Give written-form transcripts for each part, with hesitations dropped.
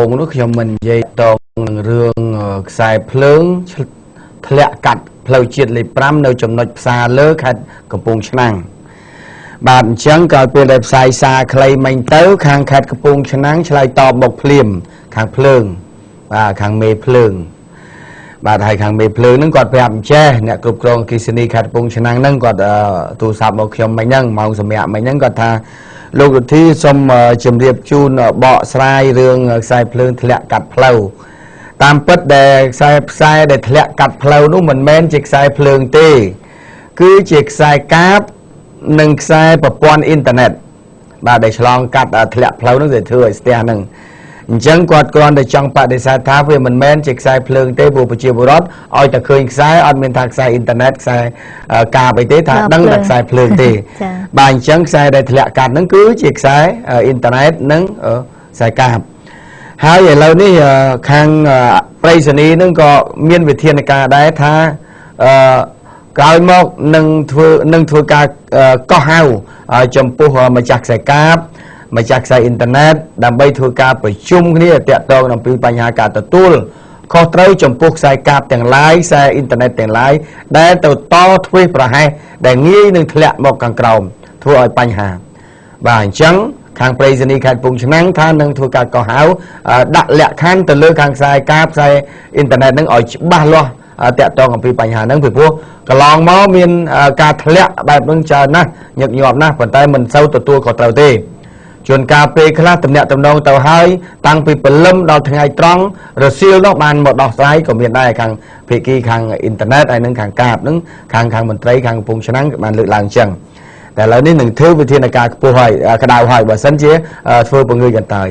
งนู้นខ្ញុំមិននិយាយតងនឹងរឿងខ្សែភ្លើងធ្លាក់កាត់ផ្លូវជាតិលេខ 5 នៅចំណុចផ្សារលើខេត្តកំពង់ឆ្នាំងបាទអញ្ចឹងក៏ពេលដែលផ្សាយសារខ្លីមិញទៅខាងខេត្តកំពង់ឆ្នាំងឆ្លើយតបមកភ្លាមខាងភ្លើងបាទខាងមេភ្លើងបាទហើយខាងមេភ្លើងហ្នឹងគាត់ប្រាប់អញ្ចេះអ្នកគ្រប់គ្រងអគ្គិសនីខេត្តកំពង់ឆ្នាំងហ្នឹងគាត់ទូរស័ព្ទមកខ្ញុំមិញហ្នឹងម៉ោងសម្រាប់មិញហ្នឹងគាត់ថាលោកវិធីសូមជម្រាបជូនបកស្រាយរឿងខ្សែភ្លើងធ្លាក់កាត់ផ្លូវតាមពិតដែលខ្សែដែលធ្លាក់កាត់ផ្លូវនោះមិនមែនជាខ្សែភ្លើងទេគឺជាខ្សែកាបនិងខ្សែប្រព័ន្ធអ៊ីនធឺណិតបាទដែលឆ្លងកាត់ធ្លាក់ផ្លូវនោះដែលធ្វើឲ្យស្ទះហ្នឹងអញ្ចឹងគាត់គ្រាន់តែចង់បដិសេធថាវាមិនមែនជាខ្សែភ្លើងទេព្រោះប្រជាពលរដ្ឋឲ្យតែឃើញខ្សែអត់មានថាខ្សែអ៊ីនធឺណិតខ្សែកាបអីទេថាដឹងតែខ្សែភ្លើងទេបាទអញ្ចឹងខ្សែដែលធ្លាក់កាត់ហ្នឹងគឺជាខ្សែអ៊ីនធឺណិតនិងខ្សែកាបហើយឥឡូវនេះខាងប្រៃសណីហ្នឹងក៏មានវិធានការដែរថាក្រោយមកនឹងធ្វើការកោះហៅចំពោះម្ចាស់ខ្សែកាបម្ចាស់ខ្សែអ៊ីនធឺណិតដើម្បីធ្វើការប្រជុំគ្នាតាក់ទងអំពីបញ្ហាការទទួលខុសត្រូវចំពោះខ្សែកាបទាំងឡាយខ្សែអ៊ីនធឺណិតទាំងឡាយដែលទៅតទ្វេប្រហែសដែលងាយនឹងធ្លាក់មកខាងក្រោមធ្វើឲ្យបញ្ហាបាទអញ្ចឹងខាងប្រៃសណីខេត្តកំពង់ឆ្នាំងថានឹងធ្វើការកោះហៅដាក់លក្ខខណ្ឌទៅលើខាងខ្សែកាបខ្សែអ៊ីនធឺណិតនឹងឲ្យច្បាស់លាស់តាក់ទងអំពីបញ្ហាហ្នឹងពីព្រោះកន្លងមកមានការធ្លាក់បែបហ្នឹងច្រើនណាស់ញឹកញាប់ណាស់ប៉ុន្តែមិនសូវទទួលខុសត្រូវទេជួនកាលពេលខ្លះតំណាក់តំណងទៅហើយតាំងពីព្រលឹមដល់ថ្ងៃត្រង់រសៀលនោះបានមកដោះស្រាយក៏មានដែរខាងភាគីខាងអ៊ីនធឺណិតហើយនឹងខាងកាបហ្នឹងខាងមន្ត្រីខាងកំពង់ឆ្នាំងបានលើកឡើងអញ្ចឹងតែឥឡូវនេះនឹងធ្វើវិធានការខ្ពស់ហើយក្តៅហើយបើសិនជាធ្វើពង្រឿយកន្តើយ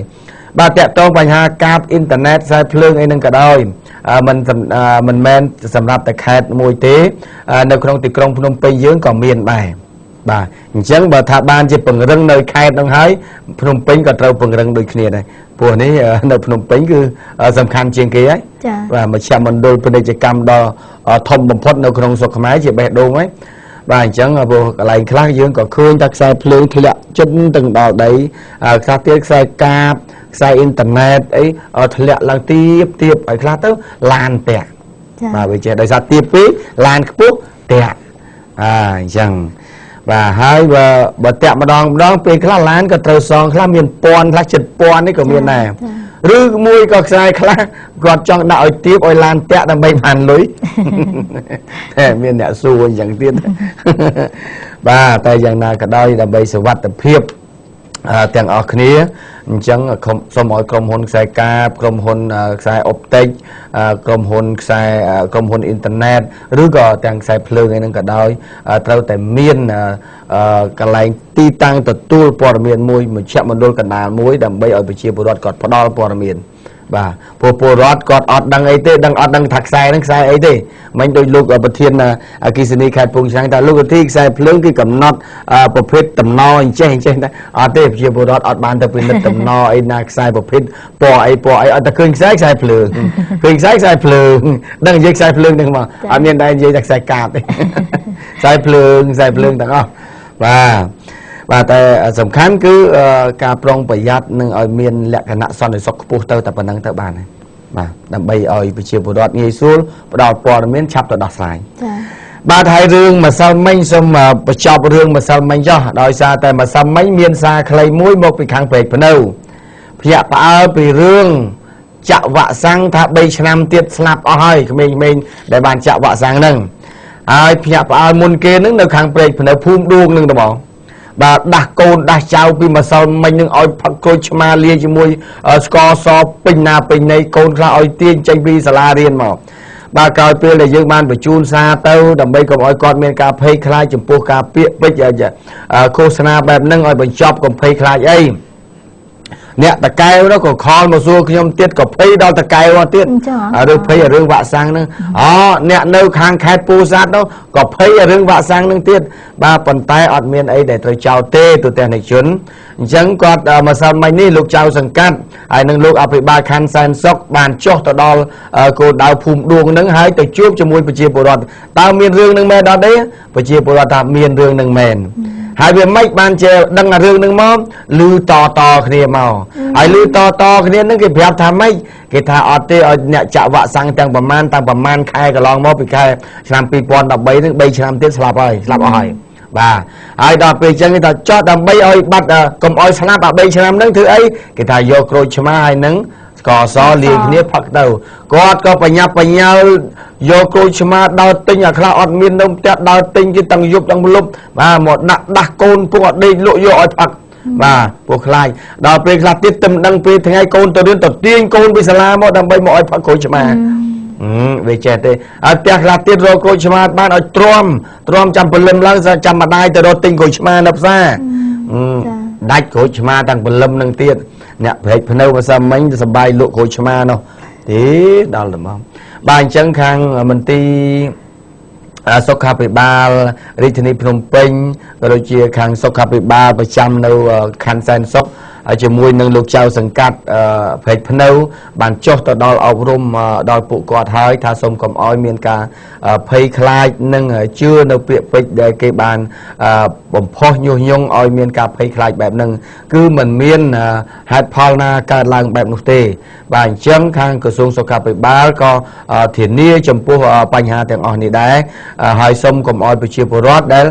បាទតាក់ទងបញ្ហាកាបអ៊ីនធឺណិតខ្សែភ្លើងអីហ្នឹងក៏ដោយមិនមែនសម្រាប់តែខេត្តមួយទេនៅក្នុងទីក្រុងភ្នំពេញយើងក៏មានដែរបាទអញ្ចឹងបើថាបានជាពង្រឹងនៅខេត្តហ្នឹងហើយភ្នំពេញក៏ត្រូវពង្រឹងដូចគ្នាដែរព្រោះនេះនៅភ្នំពេញគឺសំខាន់ជាងគេហើយបាទមជ្ឈមណ្ឌលពាណិជ្ជកម្មដ៏ធំបំផុតនៅក្នុងស្រុកខ្មែរជាបេះដូងហើយបាទអញ្ចឹងព្រោះកន្លែងខ្លះយើងក៏ឃើញថាខ្សែភ្លើងធ្លាក់ជិតទៅដល់ដីខ្លះទៀតខ្សែកាបខ្សែអ៊ីនធឺណិតអីធ្លាក់ឡើងទៀបឲ្យខ្លះទៅឡានតាក់បាទវាចេះដោយសារទៀបពេកឡានខ្ពស់តាក់អញ្ចឹងបាទហើយបើតាក់ម្ដងពេលខ្លះឡានក៏ត្រូវសងខ្លះមានពាន់ខ្លះចិត្តពាន់នេះក៏មានដែរឬមួយក៏ខ្សែខ្លះគាត់ចង់ដាក់ឲ្យទៀបឲ្យឡានតាក់ដើម្បីបានលុយតែមានអ្នកសួរអញ្ចឹងទៀតបាទតែយ៉ាងណាក៏ដោយដើម្បីសុវត្ថិភាពទាំងអស់គ្នាអញ្ចឹងសូមឲ្យក្រុមហ៊ុនខ្សែកាបក្រុមហ៊ុនខ្សែអុបតិកក្រុមហ៊ុនអ៊ីនធឺណិតឬក៏ទាំងខ្សែភ្លើងអីហ្នឹងក៏ដោយត្រូវតែមានកន្លែងទីតាំងទទួលព័ត៌មានមួយមជ្ឈមណ្ឌលកណ្ដាលមួយដើម្បីឲ្យប្រជាពលរដ្ឋគាត់ផ្ដល់ព័ត៌មានបាទពលរដ្ឋគាត់អត់ដឹងអីទេអត់ដឹងថាខ្សែហ្នឹងខ្សែអីទេមិញដូចលោកប្រធានអគ្គិសនីខេត្តកំពង់ឆ្នាំងថាលោកវិធីខ្សែភ្លើងគឺកំណត់ប្រភេទតំណអញ្ចេះតែអត់ទេប្រជាពលរដ្ឋអត់បានទៅពិនិត្យតំណអីណាខ្សែប្រភេទពណ៌អីអត់តែឃើញខ្សែភ្លើងឃើញខ្សែភ្លើងដឹងនិយាយខ្សែភ្លើងហ្នឹងមកអត់មានដែរនិយាយតែខ្សែកាបទេខ្សែភ្លើងទាំងអស់បាទតែសំខាន់គឺការប្រុងប្រយ័ត្ននឹងឲ្យមានលក្ខណៈសន្តិសុខខ្ពស់ទៅតែប៉ុណ្្នឹងទៅបានហើយបាទដើម្បីឲ្យប្រជាពលរដ្ឋងាយស្រួលផ្ដល់ព័ត៌មានឆាប់ទៅដោះស្រាយបាទហើយរឿងម្សិលមិញសូមបញ្ចប់រឿងម្សិលមិញចុះដោយសារតែម្សិលមិញមានសារខ្លីមួយមកពីខាងព្រែកភ្នៅភ្ញាក់ផ្អើលពីរឿងចាក់វ៉ាក់សាំងថា3ឆ្នាំទៀតស្លាប់អស់ហើយក្មេងៗដែលបានចាក់វ៉ាក់សាំងហ្នឹងហើយភ្ញាក់ផ្អើលមុនគេហ្នឹងនៅខាងព្រែកភ្នៅភូមិដួងហ្នឹងទៅបងបាទដាស់កូនដាស់ចៅពីម្សិលមិញនឹងឲ្យផឹកក្រូចឆ្មាលាយជាមួយស្ករសពេញណាពេញណីកូនខ្លះឲ្យទាញចេញពីសាលារៀនមកបាទក្រោយពេលដែលយើងបានបញ្ជូនសារទៅដើម្បីកុំឲ្យគាត់មានការភ័យខ្លាចចំពោះការពាក្យពេចន៍ឃោសនាបែបហ្នឹងឲ្យបញ្ចប់កុំភ័យខ្លាចអីអ្នកតកែវនោះក៏ខលមកសួរខ្ញុំទៀតក៏ភ័យដល់តកែវមកទៀតរឿងភ័យរឿងវ៉ាក់សាំងហ្នឹងអ្នកនៅខាងខេត្តពោធិ៍សាត់នោះក៏ភ័យរឿងវ៉ាក់សាំងហ្នឹងទៀតបាទប៉ុន្តែអត់មានអីដែលត្រូវចោទទេទូទាំងអ្នកជនអញ្ចឹងគាត់ម្សិលមិញនេះលោកចៅសង្កាត់ហើយនឹងលោកអភិបាលខណ្ឌសែនសុខបានចុះទៅដល់គោលដៅភូមិដួងហ្នឹងហើយទៅជួបជាមួយប្រជាពលរដ្ឋតើមានរឿងហ្នឹងមែនអត់ទេប្រជាពលរដ្ឋថាមានរឿងហ្នឹងមែន ហើយវាមិនបានជាដឹងរឿងនឹងមកលឺតគ្នាមកហើយលឺតគ្នានឹងគេប្រាប់ថាម៉េចគេថាអត់ទេឲ្យអ្នកចាក់វ៉ាក់សាំងទាំងប្រមាណខែកន្លងមកពីខែឆ្នាំ2013នឹង3ឆ្នាំទៀតស្លាប់អស់ហើយបាទហើយដល់ពេលអញ្ចឹងគេថាចោះដើម្បីឲ្យបាត់កុំឲ្យស្លាប់3ឆ្នាំហ្នឹងធ្វើអីគេថាយកក្រូចឆ្មាហើយនឹងស្ករសលាយគ្នាផឹកទៅគាត់ក៏បញ្ញាប់បញ្ញាល់យកក្រូចឆ្មាដើរទិញអាខ្លះអត់មាននៅផ្ទះដើរទិញគេទាំងយប់ទាំងលប់បាទមកដាក់ដាស់កូនពួកអត់ដេកលក់យកឲ្យផឹកបាទពួកខ្លាចដល់ពេលខ្លះទៀតតែមិនដឹងពេលថ្ងៃកូនទៅរៀនទៅទាញកូនពីសាលាមកដើម្បីមកឲ្យផឹកក្រូចឆ្មាវាចេះទេហើយផ្ទះខ្លះទៀតរកក្រូចឆ្មាបានឲ្យទ្រាំចាំព្រលឹមឡើងចាំម្ដាយទៅរកទិញក្រូចឆ្មានៅផ្សារដាច់ក្រូចឆ្មាទាំងព្រលឹមនឹងទៀតអ្នកប្រេកភ្នៅភាសាមិញសបាយលក់ក្រូចឆ្មានោះទេដល់តែមកបាទអញ្ចឹងខាងមន្ទីរសុខាភិបាលរាជធានីភ្នំពេញក៏ដូចជាខាងសុខាភិបាលប្រចាំនៅខណ្ឌសែនសុខជាមួយនឹងលោកចៅសង្កាត់ព្រែកភ្នៅបានចុះទៅដល់អប់រំដល់ពួកគាត់ហើយថាសូមកុំឲ្យមានការភ័យខ្លាចនិងជឿនៅពាក្យពេចន៍ដែលគេបានបំផុសញុះញង់ឲ្យមានការភ័យខ្លាចបែបហ្នឹងគឺមិនមានហេតុផលណាកើតឡើងបែបនោះទេបាទអញ្ចឹងខាងក្រសួងសុខាភិបាលក៏ធានាចំពោះបញ្ហាទាំងអស់នេះដែរហើយសូមកុំឲ្យប្រជាពលរដ្ឋដែល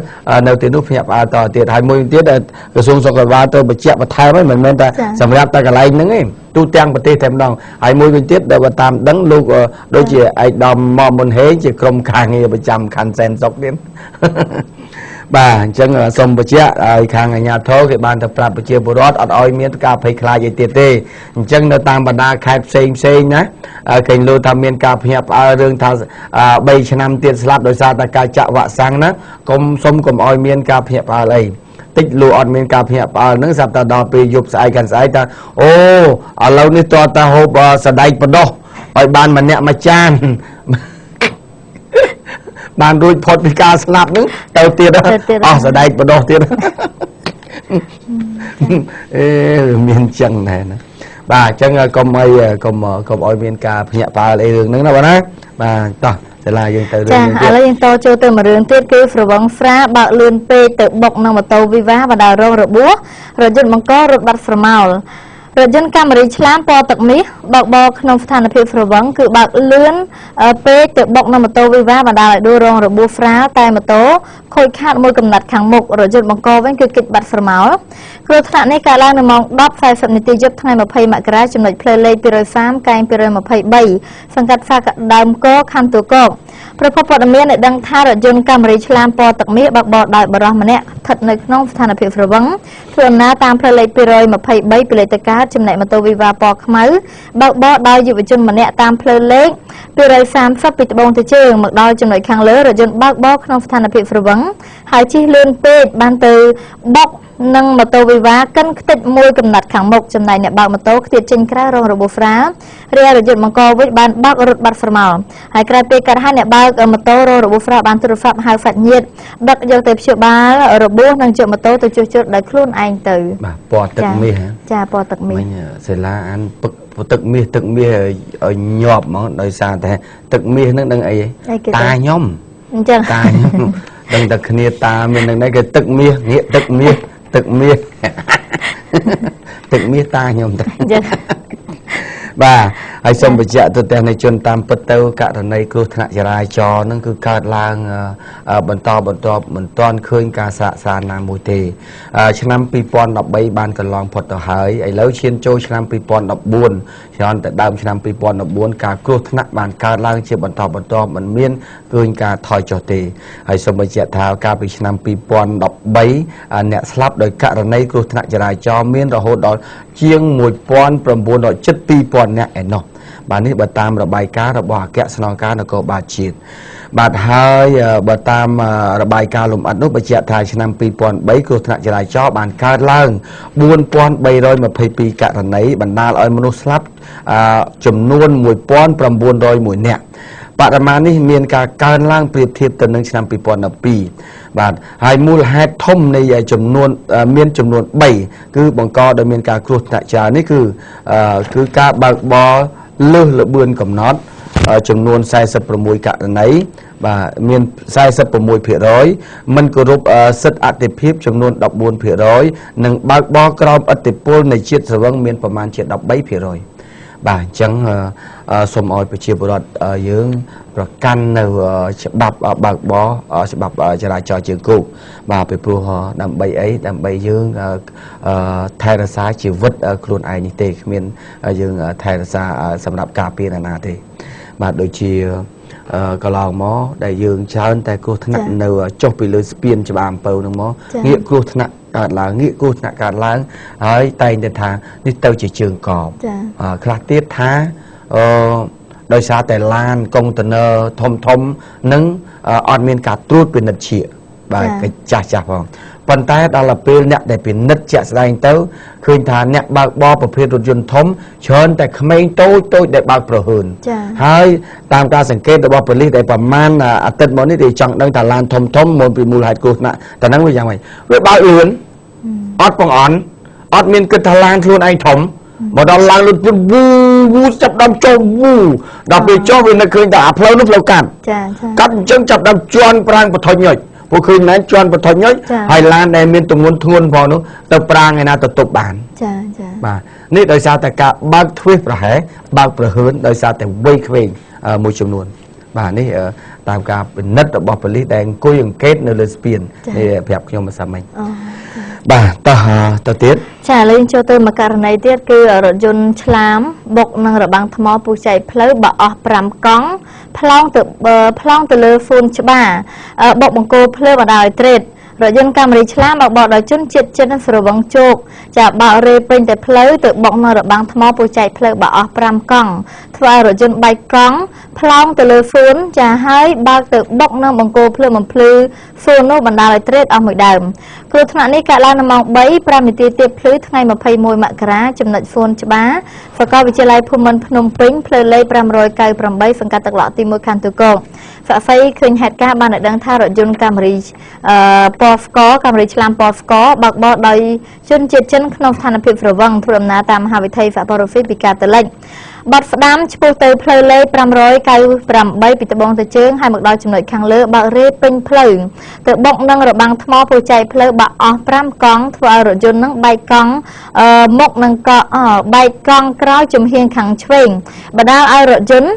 នៅទីនោះភ្ញាក់ផ្អើលតទៀតហើយមួយទៀតក្រសួងសុខាភិបាលទៅបញ្ជាក់បន្ថែមហ្នឹងមិនមែនតែសម្រាប់តែកន្លែងហ្នឹងទេទូទាំងប្រទេសតែម្ដងហើយមួយវិញទៀតដែលបើតាមដឹងលោកដូចជាឯកឧត្តមមកមុនហេងជាក្រុមការងារប្រចាំខណ្ឌសែនសុខទៀតបាទអញ្ចឹងសូមបញ្ជាក់ឲ្យខាងអាជ្ញាធរគេបានទៅប្រាប់ប្រជាពលរដ្ឋអត់ឲ្យមានការភ័យខ្លាចអីទៀតទេអញ្ចឹងនៅតាមបណ្ដាខេត្តផ្សេងណាគេលើថាមានការភ្ញាក់ផ្អើលរឿងថា3ឆ្នាំទៀតស្លាប់ដោយសារតែការចាក់វ៉ាក់សាំងណាសូមកុំឲ្យមានការភ្ញាក់ផ្អើលអីតិចលូអត់មានការភ្ញាក់ផ្អើលហ្នឹងស្រាប់តែដល់ពេលយប់ស្អែកកាន់ស្អែកថាអូឥឡូវនេះតើតាហូបសដែកបដោះឲ្យបានម្នាក់មួយចានបានរួចផុតពីការស្លាប់ហ្នឹងទៅទៀតអស់សដែកបដោះទៀតមានចឹងដែរណាបាទអញ្ចឹងកុំឲ្យមានការភ្ញាក់ផ្អើលអីរឿងហ្នឹងណាបងណាបាទតោះសាលាយើងទៅរឿងនេះទៀតឥឡូវយើងតចូលទៅមួយរឿងទៀតគឺស្រវឹងស្រាបើកលឿនពេកទៅបុកនឹងម៉ូតូវិវាបណ្ដាលរងរបួសរថយន្តបង្ករត់បាត់ស្រមោលរថយន្តកាមេរីឆ្លាមពណ៌ទឹកមាសបើកបរក្នុងស្ថានភាពស្រវឹងគឺបើកលឿនពេកទៅបុកនឹងម៉ូតូវិវាបណ្ដាលឲ្យដួលរងរបួសស្រាលតែម៉ូតូខូចខាតមួយកំណាត់ខាងមុខរថយន្តបង្កវិញគឺគេចបាត់ស្រមោលគ្រោះថ្នាក់នេះកើតឡើងនៅម៉ោង 10:40 នាទីយប់ថ្ងៃ20មករាចំណុចផ្លូវលេខ230កែង223សង្កាត់សាកដើមកខណ្ឌទួលគោកប្រភពព័ត៌មានได้ដឹងថារថយន្តកាមេរីឆ្លាមពណ៌ទឹកមាសបើកបរដោយបរិសម្នាក់ស្ថិតនៅក្នុងស្ថានភាពស្រវឹងធ្វើដំណើរតាមផ្លូវលេខ223ពីលេខទៅកើតចំណែកម៉ូតូវិវាពណ៌ខ្មៅបើកបរដោយយុវជនម្នាក់តាមផ្លូវលេខ230ពីត្បូងទៅជើងមកដល់ចំណុចខាងលើរថយន្តបើកបរក្នុងស្ថានភាពស្រវឹងហើយជិះលឿនពេកបានទៅបុកនឹងម៉ូតូវិវាកិនខ្ទេចមួយកំណាត់ខាងមុខចំណែកអ្នកបើកម៉ូតូខ្ទាតចេញក្រៅរងរបួសស្រាលរាល់រថយន្តបង្កវិញបានបើករត់បាត់ស្រមោលហើយក្រោយពេលកើតហេតុអ្នកបើកម៉ូតូរងរបួសស្រាលបានទូរស័ព្ទហៅសាច់ញាតិដឹកយកទៅព្យាបាលរបួសនិងយកម៉ូតូទៅជួសជុលដោយខ្លួនឯងទៅបាទពណ៌ទឹកមាសចាពណ៌ទឹកមាសមិញសិលាអានពឹកទឹកមាសឲ្យញាប់ហ្មងដោយសារតែទឹកមាសនឹងដឹងអីតាខ្ញុំអញ្ចឹងតាខ្ញុំដឹងតែគ្នាតាមាននឹងគេទឹកមាសងាកទឹកមាសទឹកមាសតាខ្ញុំទៅបាទហើយសូមបញ្ជាក់ទៅទាំងនៃជនតាមពិតទៅករណីគ្រោះថ្នាក់ចរាចរណ៍ហ្នឹងគឺកើតឡើងបន្តមិនទាន់ឃើញការសាកសានណាមួយទេឆ្នាំ2013បានកន្លងផុតទៅហើយឥឡូវឈានចូលឆ្នាំ2014ច្រើនតែដើមឆ្នាំ2014ការគ្រោះថ្នាក់បានកើតឡើងជាបន្តមិនមានឃើញការថយចុះទេហើយសូមបញ្ជាក់ថាកាលពីឆ្នាំ2013អ្នកស្លាប់ដោយករណីគ្រោះថ្នាក់ចរាចរណ៍មានរហូតដល់ជាង1900 ជិត2000នាក់ឯណោះបាទនេះបើតាមរបាយការណ៍របស់អគ្គស្នងការនគរបាលជាតិបាទហើយបើតាមរបាយការណ៍លម្អិតនោះបញ្ជាក់ថាឆ្នាំ2003គ្រោះថ្នាក់ចរាចរណ៍បានកើតឡើង4322ករណីបណ្ដាលឲ្យមនុស្សស្លាប់ចំនួន1901នាក់បរិមាណនេះមានការកើនឡើងប្រៀបធៀបទៅនឹងឆ្នាំ2012បាទហើយមូលហេតុធំនៃចំនួនមានចំនួន3គឺបង្កដោយមានការគ្រោះថ្នាក់ចរាចរណ៍នេះគឺការបើកបរលើសល្បឿនកំណត់ចំនួន46ករណី បាទមាន46%មិនគោរពសិទ្ធិអតិភិបចំនួន14%និងបើកបរក្រោមឥទ្ធិពលនៃជាតិស្រវឹងមានប្រមាណជា13%បាទអញ្ចឹងសូមឲ្យប្រជាពលរដ្ឋយើងប្រកាន់នៅច្បាប់បើកបរច្បាប់ចរាចរណ៍ជើងគោកបាទពីព្រោះដើម្បីអីដើម្បីយើងថែរក្សាជីវិតខ្លួនឯងនេះទេគ្មានយើងថែរក្សាសម្រាប់ការពារណាទេបាទដូចជាកន្លងមកដែលយើងច្រើនតែគ្រោះថ្នាក់នៅចុះពីលើស្ពានច្បារអំពៅនឹងមកងាកគ្រោះថ្នាក់កើតឡើងងាកគ្រោះថ្នាក់កើតឡើងហើយតែងតែថានេះទៅជាជើងកបខ្លះទៀតថាដោយសារតែឡានកុងតឺន័រធំនឹងអត់មានការត្រួតពិនិត្យជាបាទចាស់ផងប៉ុន្តែដល់ពេលអ្នកដែលពិនិត្យជាក់ស្ដែងទៅឃើញថាអ្នកបើកបរប្រភេទរថយន្តធំច្រើនតែក្មេងតូចដែលបើកប្រហើនហើយតាមការសង្កេតរបស់ប៉ូលីសដែលប្រមាណអាទិត្យមកនេះគេចង់ដឹងថាឡានធំមុនពីមូលហេតុគ្រោះថ្នាក់តែហ្នឹងវាយ៉ាងម៉េចវាបើកលឿនអត់បង្អន់អត់មានគិតថាឡានខ្លួនឯងធំមកដល់ឡើងលុតវូចាប់ដើមចុះដល់ពេលចុះវានឹកឃើញថាអាផ្លូវនោះផ្លូវកាត់កាត់អញ្ចឹងចាប់ដើមជន់ប្រាំងបថុញញុចពួកឃើញណែជន់បថុញញុចហើយឡានដែលមានទម្ងន់ធ្ងន់ផងនោះទៅប្រាំងឯណាទៅទប់បានបាទនេះដោយសារតែការបើកទ្វេសប្រហែលបើកប្រហើនដោយសារតែវ័យក្មេងមួយចំនួនបាទនេះតាមការពិនិត្យរបស់ប៉ូលីសដែលអង្គុយអង្កេតនៅលើស្ពាននេះប្រាប់ខ្ញុំមិនសមមិញបាទទៅទៀតចាឥឡូវចូលទៅមួយករណីទៀតគឺរថយន្តឆ្លាមបុកនឹងរបាំងថ្មពុះចែកផ្លូវបើអស់5កង់ប្លង់ទៅលើហ្វូនច្បារបុកបង្គោលភ្លើងបណ្ដោយត្រេតរថយន្តកាមេរីឆ្លាមបើបកដោយជនជាតិចិនស្រវឹងជោគចាបើករេពេញតែផ្លូវទៅបុកនៅរបាំងថ្មពុះចែកផ្លូវបើអស់5កង់ធ្វើឲ្យរថយន្តបែកកង់ប្លង់ទៅលើហ្វូនចាហើយបើកទៅបុកនៅបង្គោលភ្លើងបំភ្លឺហ្វូននោះបណ្ដាលឲ្យត្រេតអស់មួយដើមគ្រោះថ្នាក់នេះកើតឡើងនៅម៉ោង3:05នាទីទៀបភ្លឺថ្ងៃ21មករាចំណុចហ្វូនច្បារសាកលវិទ្យាល័យភូមិន្ទភ្នំពេញផ្លូវលេខ598សង្កាត់ទឹកឡក់ទី1ខណ្ឌទូកោហ្វាក់ហ្វៃឃើញហេតុការណ៍បានឲ្យដឹងថារថយន្តកាមេរីពណ៌ស្ករកាមេរីឆ្លាមពណ៌ស្ករបើកបរដោយជនជាតិចិនក្នុងស្ថានភាពស្រវឹងធ្វើដំណើរតាមមហាវិថីហ្វាក់ប៉ូរ៉ូហ្វីពីកាទៅលិចបាត់ស្ដាំឆ្ពោះទៅផ្លូវលេខ598ពីត្បូងទៅជើងហើយមកដល់ចំណុចខាងលើបើករេពេញផ្លូវទៅបុកនឹងរបាំងថ្មពុះចែកផ្លូវបើអស់5កង់ធ្វើឲ្យរថយន្តនឹងបែកកង់មុខនឹងក៏បែកកង់ក្រោយចំហៀងខាងឆ្វេងបណ្ដាលឲ្យរថយន្ត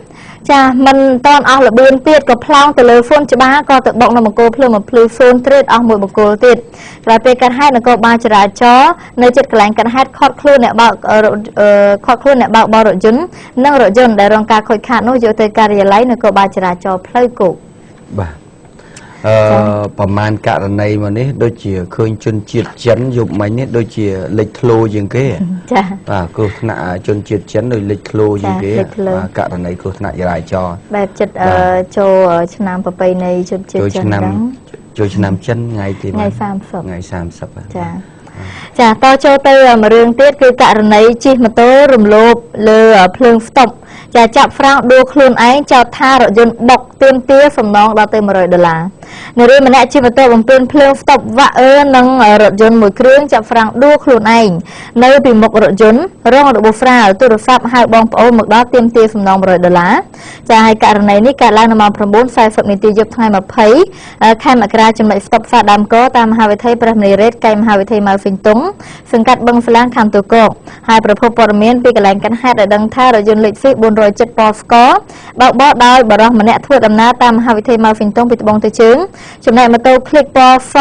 ចាមិនតន់អស់លបឿនទៀតក៏ប្លង់ទៅលើហ្វូនច្បារក៏ទៅបុកនៅបង្គោលភ្លើងបំភ្លឺហ្វូនត្រេតអស់មួយបង្គោលទៀតក្រោយពេលកាត់ហេតុនគរបាលចរាចរណ៍នៅជិតកន្លែងកាត់ហេតុខត់ខ្លួនអ្នកបើកបររថយន្តនិងរថយន្តដែលរងការខូចខាតនោះយកទៅការិយាល័យនគរបាលចរាចរណ៍ផ្លូវគោកបាទប្រមាណករណីមកនេះដូចជាឃើញជនជាតិចិនយប់មិញនេះដូចជាលេចធ្លោជាងគេចាបាទគ្រោះថ្នាក់ជនជាតិចិនដូចលេចធ្លោជាងគេករណីគ្រោះថ្នាក់ចរាចរណ៍បែបចិត្តចូលឆ្នាំប្រពៃណីជនជាតិចិនចូលឆ្នាំចិនថ្ងៃទីថ្ងៃ30ចាតចូលទៅមួយរឿងទៀតគឺករណីជិះម៉ូតូរំលោភលើភ្លើងស្តុបចាចាប់ហ្វ្រាំងដួលខ្លួនឯងចោទថារថយន្តបុកទាមទារសំណងដល់ទៅ$100នារីម្នាក់ជិះម៉ូតូបំពេញភ្លើងស្តុបវ៉ាក់និងរថយន្តមួយគ្រឿងចាប់ហ្វ្រាំងដួលខ្លួនឯងនៅពីមុខរថយន្តរងរបួសស្រាលទូរស័ព្ទហៅបងប្អូនមកដល់ទាមទារសំណង$100ចាហើយករណីនេះកើតឡើងនៅម៉ោង9:40នាទីយប់ថ្ងៃ20ខែមករាចំណុចស្តុបផ្សារដើមកតាមមហាវិថីព្រះមនីរ៉េតកែមហាវិថីម៉ៅហ្វីងតុងសង្កាត់បឹងស្លាងខណ្ឌទូកោហើយប្រភពព័ត៌មានពីកន្លែងកាត់ហេតុឲ្យដឹងថារថយន្តលេខ 407 ពណ៌ស្ករបើកបរដោយបរិសម្នាក់ធ្វើដំណើរតាមមហាវិថីម៉ៅហ្វីងតុងពីត្បូងទៅជើងចំណែកម៉ូតូ Click ពណ៌ស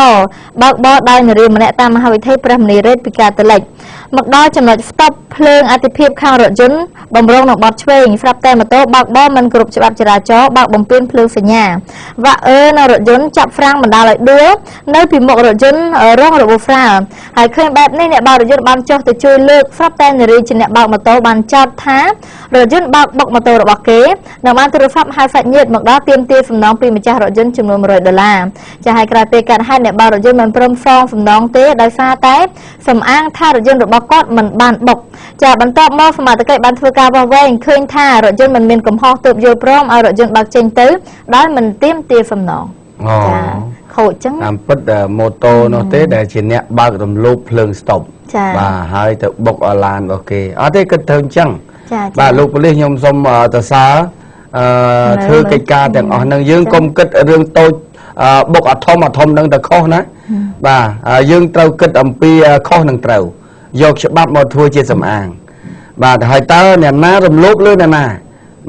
បើកបរដោយនារីម្នាក់តាមមហាវិថីព្រះមនីរ៉េតពីកាទៅលិចមកដល់ចំណុចស្តុបភ្លើងអតិភិបខាងរថយន្តបំរុងនឹងបត់ឆ្វេងស្រាប់តែម៉ូតូបើកបរមិនគ្រប់ច្បាប់ចរាចរណ៍បើកបំពេញភ្លើងសញ្ញាវ៉ាក់នៅរថយន្តចាប់ហ្វ្រាំងបណ្ដាលឲ្យដួលនៅពីមុខរថយន្តរងរបួសស្រាលហើយឃើញបែបនេះអ្នកបើករថយន្តបានចុះទៅជួយលើកស្រាប់តែនារីជាអ្នកបើកម៉ូតូបានចោទថារថយន្តបើកបុកម៉ូតូរបស់គេនៅបានទូរស័ព្ទហៅសាច់ញាតិមកដល់ទាមទារសំណងពីម្ចាស់រថយន្តចំនួន$100ចាហើយក្រោយពេលកាត់ហេតុអ្នកបើករថយន្តមិនព្រមសងសំណងទេដោយសារតែសំអាងថារថយន្តរបស់គាត់មិនបានបុកចាបន្ទាប់មកសមត្ថកិច្ចបានធ្វើការវាស់វែងឃើញថារថយន្តមិនមានកំហុសទើបយល់ព្រមឲ្យរថយន្តបើកចេញទៅដោយមិនទាមទារសំណងចាខូចចឹងតាមពិតម៉ូតូនោះទេដែលជាអ្នកបើករំលោភភ្លើងស្តុបបាទហើយទៅបុកឡានរបស់គេអត់ទេគិតទៅអញ្ចឹងបាទលោកប៉ូលីសខ្ញុំសូមទៅសើ ធ្វើកិច្ចការទាំងអស់នឹងយើងកុំគិតរឿងតូចបុកអធំនឹងតែខុសណាបាទយើងត្រូវគិតអំពីខុសនឹងត្រូវយកច្បាប់មកធ្វើជាសំអាងបាទហើយតើអ្នកណារំលោភលើអ្នកណា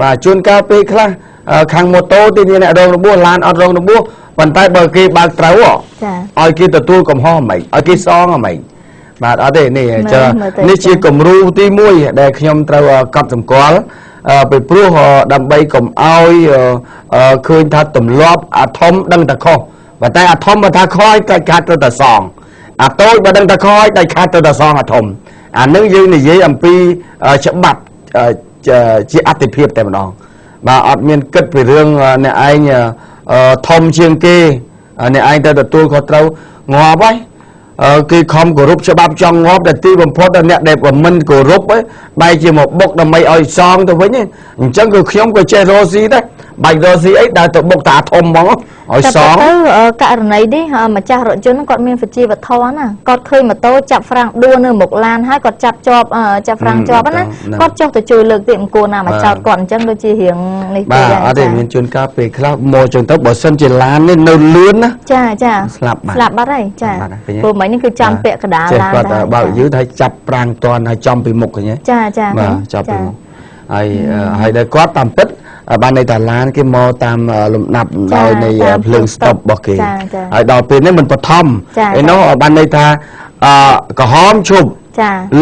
បាទជួនកាលពេលខ្លះខាងម៉ូតូទីមានអ្នករងរបួសឡានអត់រងរបួសប៉ុន្តែបើគេបើកត្រូវឲ្យគេទទួលកំហុសហ្មងឲ្យគេសងហ្មងបាទអត់ទេនេះជាគំរូទី1ដែលខ្ញុំត្រូវកត់សម្គាល់ពីព្រោះដើម្បីកុំឲ្យឃើញថាទម្លាប់អាធំដឹងតែខុសប៉ុន្តែអាធំបើថាខុសឲ្យតែខាត់ទៅតែសងអាតូចបើដឹងតែខុសឲ្យតែខាត់ទៅតែសងអាធំអានឹងយើងនិយាយអំពីច្បាប់ជាអតិភិបតែម្ដងបាទអត់មានគិតពីរឿងអ្នកឯងធំជាងគេអ្នកឯងទៅទទួលខុសត្រូវងាប់ហើយគេខំគោរពច្បាប់ចង់ងាប់តែទីបំផុតដល់អ្នកដែលមិនគោរពបែរជាមកបុកដើម្បីឲ្យសងទៅវិញអញ្ចឹងគឺខ្ញុំក៏ចេះរស់ស៊ីដែរបាច់រស់ស៊ីអីដែលទៅបុកតាធំហ្មងឲ្យសងទៅករណីនេះម្ចាស់រថយន្តគាត់មានវិជ្ជាវធម៌ណាគាត់ឃើញម៉ូតូចាប់ហ្វ្រាំងដួលនៅមុខឡានហើយគាត់ចាប់ជាប់ហ្វ្រាំងជាប់ណាគាត់ចុះទៅជួយលើកទៀតអង្គណាមកចោតគាត់អញ្ចឹងដូចជារៀងនេះទេបាទអត់ទេមានជួនកាលពេលខ្លះមកអញ្ចឹងទៅបើសិនជាឡាននេះនៅលឿនណាចាស្លាប់បាត់ហើយចាព្រោះមិញនេះគឺចាំពាក់កដាលឡានគាត់បើយឺតហើយចាប់ប្រាំងតន់ហើយចំពីមុខឃើញចាបាទចាប់ពីមុខហើយដែលគាត់តាមពិតបានន័យថាឡានគេមកតាមលំដាប់ដោយនៃភ្លើងស្តុបរបស់គេហើយដល់ពេលនេះមិនបឋមឯនោះបានន័យថាក្រហមឈប់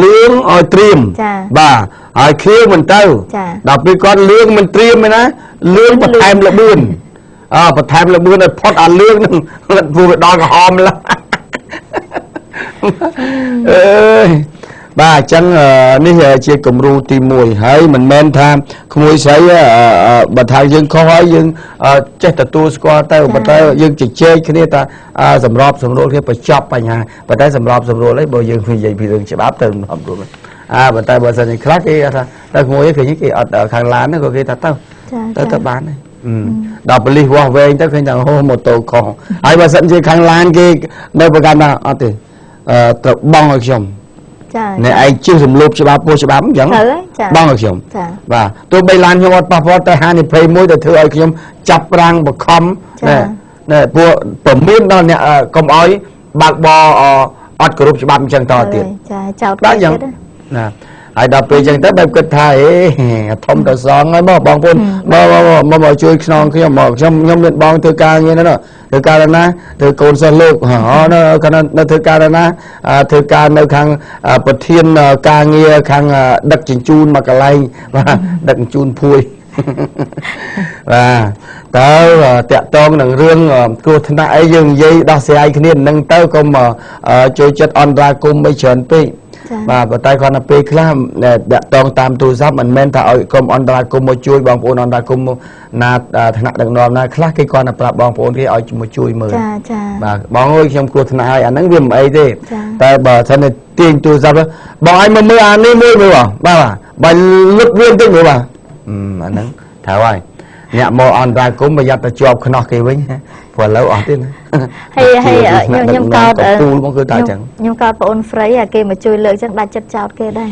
លឿងឲ្យត្រៀមបាទហើយខៀវមិនទៅដល់ពេលគាត់លឿងមិនត្រៀមទេណាលឿងបន្ថែមល្បឿនបន្ថែមល្បឿនឲ្យផុតអាលឿងនឹងព្រោះវាដល់ក្រហមឡើយអើយបាទអញ្ចឹងនេះជាគំរូទី1ហើយមិនមែនថាក្មួយស្រីបើថាយើងខុសហើយយើងចេះទទួលស្គាល់ទៅប៉ុន្តែយើងជជែកគ្នាថាសម្របសម្រួលគ្នាបញ្ចប់បញ្ហាប៉ុន្តែសម្របសម្រួលអីបើយើងនិយាយពីរឿងច្បាប់ទៅសម្របរួលប៉ុន្តែបើសិនជាខ្លះគេថាតែក្មួយឃើញគេអត់ខាងឡានហ្នឹងក៏គេថាទៅបានដែរដល់ប៉ូលីសវាស់វែងទៅឃើញថាអូម៉ូតូខុសហើយបើសិនជាខាងឡានគេនៅប្រកាន់ថាអត់ទេត្រូវបង់ឲ្យខ្ញុំអ្នកឯងជិះរំលោភច្បាប់ពោះច្បាប់អញ្ចឹងបងឲ្យខ្ញុំបាទទោះបីឡានខ្ញុំអត់ប៉ះពាល់ទៅហានិភ័យមួយទៅធ្វើឲ្យខ្ញុំចាប់ប្រាំងបខំណែពួកប្រមានដល់អ្នកកុំឲ្យបើកបរអត់គោរពច្បាប់អញ្ចឹងតទៀតចោតបាទយ៉ាងណាហើយដល់ពេលអញ្ចឹងទៅបែបគិតថាធំទៅសងហើយបងប្អូនមកជួយខ្នងខ្ញុំខ្ញុំមានបងធ្វើការងារហ្នឹងធ្វើការណាធ្វើកូនសិស្សលោកនៅធ្វើការណាធ្វើការនៅខាងប្រធានការងារខាងដឹកជញ្ជូនមកកន្លែងបាទដឹកជញ្ជូនភួយបាទតើតាក់តងនឹងរឿងគ្រោះថ្នាក់អីយើងនិយាយដោះស្រាយគ្នានឹងទៅកុំចូលចិត្តអន្តរាគមន៍មិនច្រើនពេកបាទប៉ុន្តែគាត់ទៅពេលខ្លះដាក់តងតាមទូរស័ព្ទមិនមែនថាឲ្យក្រុមអន្តរាគមន៍មកជួយបងប្អូនអន្តរាគមន៍ណាថ្នាក់ដឹកនាំណាខ្លះគេគាត់ទៅប្រាប់បងប្អូនគេឲ្យមកជួយមើលបាទបងអើយខ្ញុំគ្រោះថ្នាក់ហើយអាហ្នឹងវាមិនអីទេតែបើសិនតែទាញទូរស័ព្ទបងឲ្យមកមើលអានេះមួយមើលបាទបើលុតវាតិចមើលបាទអាហ្នឹងត្រូវហើយអ្នកមកអន្តរាគមន៍ប្រយ័ត្នទៅជាប់ខ្នោះគេវិញព្រោះឥឡូវអត់ទេណាហើយខ្ញុំកោតទូលមកគឺតែអញ្ចឹងខ្ញុំកោតបងអូនហ្វ្រីគេមកជួយលើកអញ្ចឹងដាច់ចិត្តចោតគេដែរ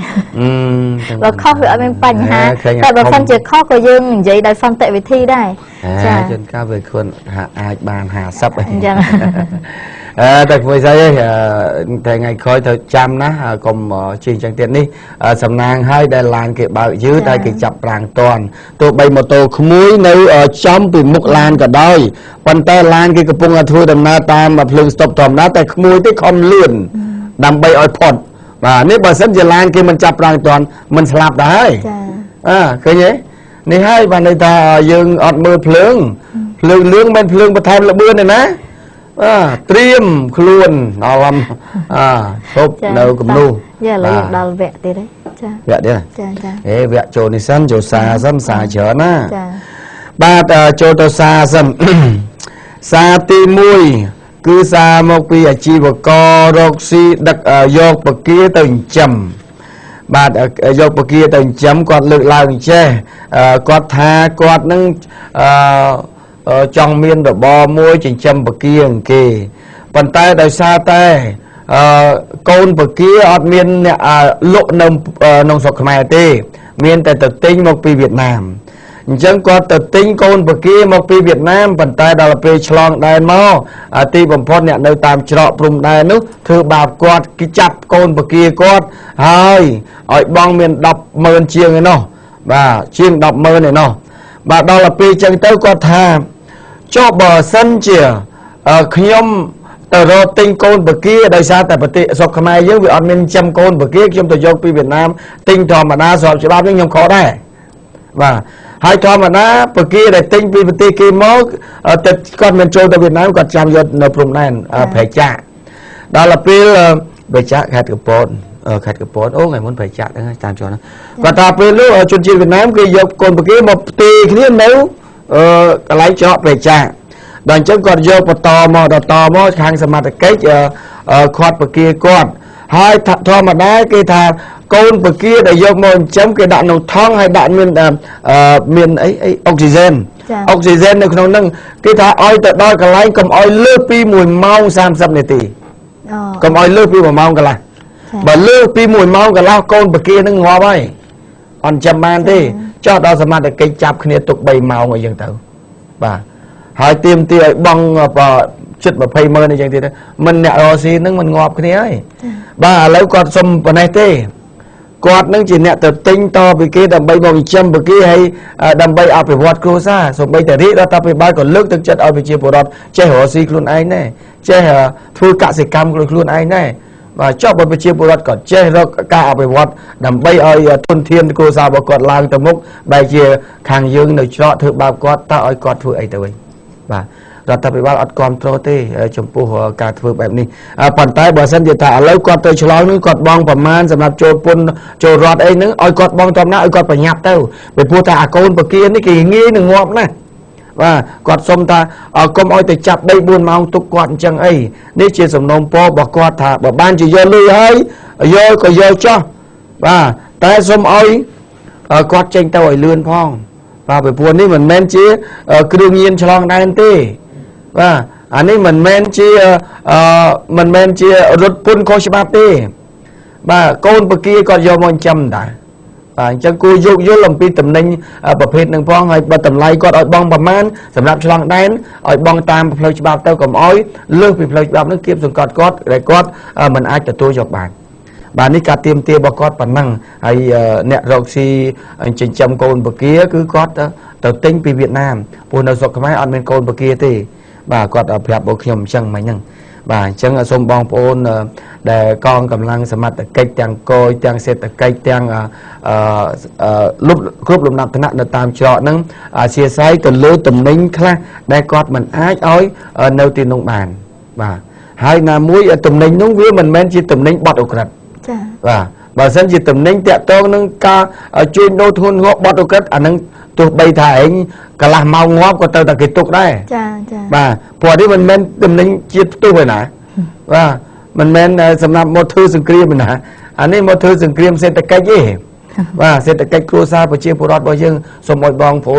បើខុសវាអត់មានបញ្ហាតែបើមិនជាខុសក៏យើងនិយាយដោយសន្តិវិធីដែរចាជួនកាលវាខ្លួនអាចបាន50អញ្ចឹងតែគួយស្អីតែថ្ងៃក្រោយទៅចាំណាកុំជិះអញ្ចឹងទៀតនេះសំណាងហើយដែលឡានគេបើកយឺតហើយគេចាប់ប្រាំងតន់ទោះបីម៉ូតូក្មួយនៅចំពីមុខឡានក៏ដោយប៉ុន្តែឡានគេកំពុងធ្វើដំណើរតាមភ្លើងស្តុបធម្មតាតែក្មួយទេខំលឿនដើម្បីឲ្យផុតបាទនេះបើសិនជាឡានគេមិនចាប់ប្រាំងតន់មិនស្លាប់ដែរហើយឃើញទេនេះហើយបានន័យថាយើងអត់មើលភ្លើងលឿងមិនភ្លើងបន្ថែមល្បឿនទេណាត្រៀមខ្លួនដល់ឈប់នៅគំនូយ៉ាឥឡូវដល់វគ្គទៀតចាវគ្គទៀតចាវគ្គចូលនេះសិនចូលសាសិនសាច្រើនណាចាបាទចូលទៅសាសិនសាទី1គឺសាមកពីអាជីវកររកស៊ីដឹកយកបកាទៅចិញ្ចឹមបាទយកបកាទៅចិញ្ចឹមគាត់លើកឡើងចេះគាត់ថាគាត់នឹងចង់មានរបរមួយចិញ្ចឹមបកាគេប៉ុន្តែដោយសារតែកូនបកាអត់មានអ្នកលក់នៅក្នុងស្រុកខ្មែរទេមានតែទៅទិញមកពីវៀតណាម chẳng có tự tính con bậc kia một pi Việt Nam bàn tay đó là pi chlong đài mau ti bầm phốt nè nơi tam trọ prum đài nước thư bạp quạt cái chập con bậc kia quạt hơi ở bong miền đọc mơn chiêng này nó và chiêng đọc mơn này nó và đó là pi chẳng tới quạt thà cho bờ sân chìa khi ông tờ rô tinh con bậc kia đời xa tại bậc tiệ sọc khmai dưới vì ở miền trăm con bậc kia trong tờ dâu pi Việt Nam tinh thò mà đa sọp chỉ bao nhiêu khó đây và hai thò mà đá bậc kia để tinh pi bậc tiệ kia mốt tịch con miền châu tại Việt Nam còn trăm giờ nộp rùng này phải trả đó là pi về trả khai cái bồn khai cái bồn ô ngày muốn phải trả đấy tam cho nó và ta pi lúc ở chuyên Việt Nam cái dâu con bậc kia một tì kia nếu lấy cho về trả đoàn chân còn vô và tò mò hàng sầm mặt cái khoát bậc kia con hai thọ mà đá cái thà con bậc kia để vô môn chấm cái đạn nồng thong hay đạn miền ấy oxygen này không nâng cái thà oi tự đôi cả lấy cầm oi lướt pi mùi mau sam sập này tì cầm oi lướt pi mùi mau cả là và lướt pi mùi mau cả là con bậc kia nó ngó bay on chấm man tì cho đó sầm mặt cái chạp kia tục bay mau người dân tử và hai tiêm tia băng và chất và phay mơ này chẳng thế mình nè oxy nó mình ngọt cái ấy ba lấy quạt xôm vào này tê quạt nó chỉ nè từ tinh to vì kia đầm bay bồng châm bởi kia hay đầm bay ao phải vọt cô xa xong bay từ rít đó ta phải bay còn nước thực chất ao phải chia bộ đọt che oxy luôn anh này che thui cả sỉ cam luôn anh này và cho bởi chia bộ đọt còn che ra cả ao phải vọt đầm bay ơi tuân thiên cô xa bảo quạt lang tầm mốc bay chia hàng dương nơi cho thử bao quạt ta ơi quạt thui ấy tới vàรัฐบาลอัดความโตเต้ชมพูหัวการฝึกแบบนี้ปั่นใต้บ่อสันติถ่าแล้วกอดเตยฉลองนึงกอดบองประมาณสำหรับโจปนโจรอดไอ้นึงอ้อยกอดบองจอมหน้าอ้อยกอดประหยัดเต้าไปพูดแต่อาโกนปะกี้นี่กี่งี้หนึ่งงอบนะว่ากอดสมตากรมอ้อยแต่จับได้บุญมาตุกกอดจังไอ้นี่เชี่ยสมนมปอบอกกอดถ่าบอกบ้านจะเยอะเลยเฮ้ยเยอะก็เยอะจ้ะว่าแต่สมอ้อยกอดเจงเต้าอ้อยเลื่อนพองว่าไปพูดนี่เหมือนแม่นเชี่ยกระดูกเย็นฉลองได้เต้ว่าอันนี้มันแมนจีรถปุ่นโคชมาตีว่าโกนปกี้ก็ยอมมันจำได้จังกูยุลำปีตำแหน่งประเภทหนึ่งพ้องให้บัตรไล่ก็อ้อยบองประมาณสำหรับฉลองได้อ้อยบองตามเพลย์ฉบับเต้ากับอ้อยเลือกเพลย์ฉบับนึกเก็บส่วนกอดอะไรกอดมันอาจจะตัวจบบานนี้การเตรียมเตียบกอดปันนั่งให้เนี่ยเราซีจิงจำโกนปกี้คือกอดแต่ติ้งปีเวียดนามปูนสกไม่อันเป็นโกนปกี้ตีbà quạt ở phía bộ khiêm chân mấy nhung bà chân ở sông bong phôn để con cầm lăng sắm mặt cây tiếng coi tiếng xe cây tiếng lúc nằm thế nào để tam trọ nâng chia sẻ từ lứa tùm nính khác đây quạt mình ái ói nêu tiền nông bàn bà hai là muối tùm nính nông vía mình men chỉ tùm nính bọt ốc rật bà sân chỉ tùm nính tẹt to nâng ca chuyên đô thôn ngõ bọt ốc rật nâng tụi bay thải cả là màu ngóp của tao là cái tục đấy vàพอที่มันตำแหน่งจิตตู้ไปนะว่ามันสำหรับมอเตอร์สังเกตมันนะอันนี้มอเตอร์สังเกตเศรษฐกิจยี่ว่าเศรษฐกิจครัวซาประเชียผู้รอดบ่ยังสมบูรณ์บองผล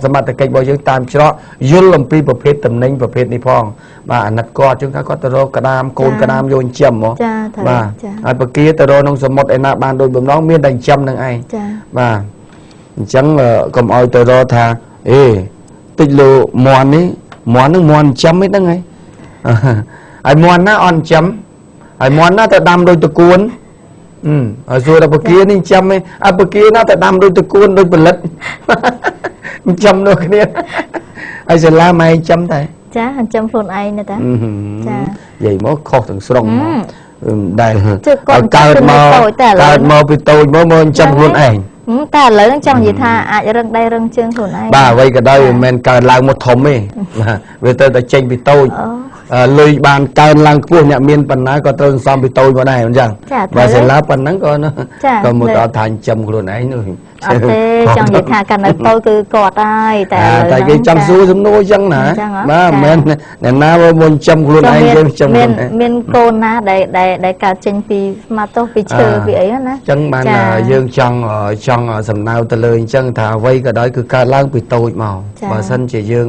สมัติกิจบ่ยังตามเฉพาะยุลลำปีประเภทตำแหน่งประเภทนี้พ้องว่าอันนัดกอดจึงเขาก็ตะโรกระดามโกนกระดามโยนเจียมหมอว่าอันเมื่อกี้ตะโรน้องสมมติไอ้นาบานโดยบ่น้องเมียนดังเจียมนั่งไอ้ว่าจังกำเอาตะโรธาติดโลมวนนี้มวนนึงมวนจำไม่ได้ไงไอ้มวนน่าอ่อนจำไอ้มวนน่าจะดำโดยตะกูลส่วนไอ้ปกี้นี่จำไหมไอ้ปกี้น่าจะดำโดยตะกูลโดยผลิตจำโดยนี้ไอ้เสร็จแล้วไม่จำได้จ้าจำคนไอ้นะจ๊ะจ้าใหญ่มากขอถึงสรงได้การมาไปโตมาจำคนไอ้แต่เรื่องจังยี่ท่าอาจจะเรื่องใดเรื่องเชิงคนไอ้บ้าไว้ก็ได้แมนการล้างหมดทมไหมเวลาแต่เจงไปโตเลยบานการล้างพวกเนี่ยมีปัญหาก็ต้องซ้อมไปโตมาได้เหมือนกันvàเสร็จแล้วปัญหาก็หมดเอาทานจำคนไอ้นู่นจังยี่ท่ากันโตคือกอดได้แต่cáiจำสู้สมโนจังนะบ้าแมนเนี่ยน้าว่ามันจำคนไอ้จำคนเมียนโกนนะได้การเจงปีมาโตปีเชอร์ปีไอ้นะจังมันยังจังสำเนาตะเลยจังถ้าไว้ก็ได้คือการล้างไปโตมาบาสันจะยัง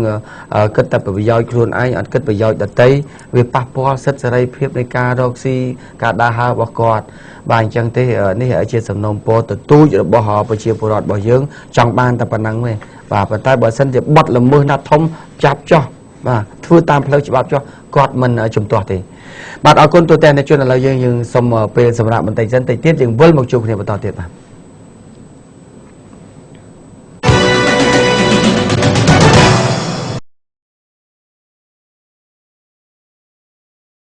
ก็แต่ไปย่อยคนไอ้อันก็ไปย่อยแต่เต้วิปัปปอสัตสไรเพียบในการดอกซีการดาฮาบกอด បាទអញ្ចឹងទេនេះជាសំណូមពរទទូចរបស់ប្រជាពលរដ្ឋរបស់យើងចង់បានតែប៉ុណ្ណឹងទេបាទប៉ុន្តែបើសិនជាបត់ល្មើសណាត់ធំចាប់ចោះបាទធ្វើតាមផ្លូវច្បាប់ចោះគាត់មិនជំទាស់ទេបាទអរគុណទូទាំងអ្នកជនឥឡូវយើងសូមពេលសម្រាប់បន្តិចសិនតិចទៀតយើងវិលមកជួបគ្នាបន្តទៀតបាទ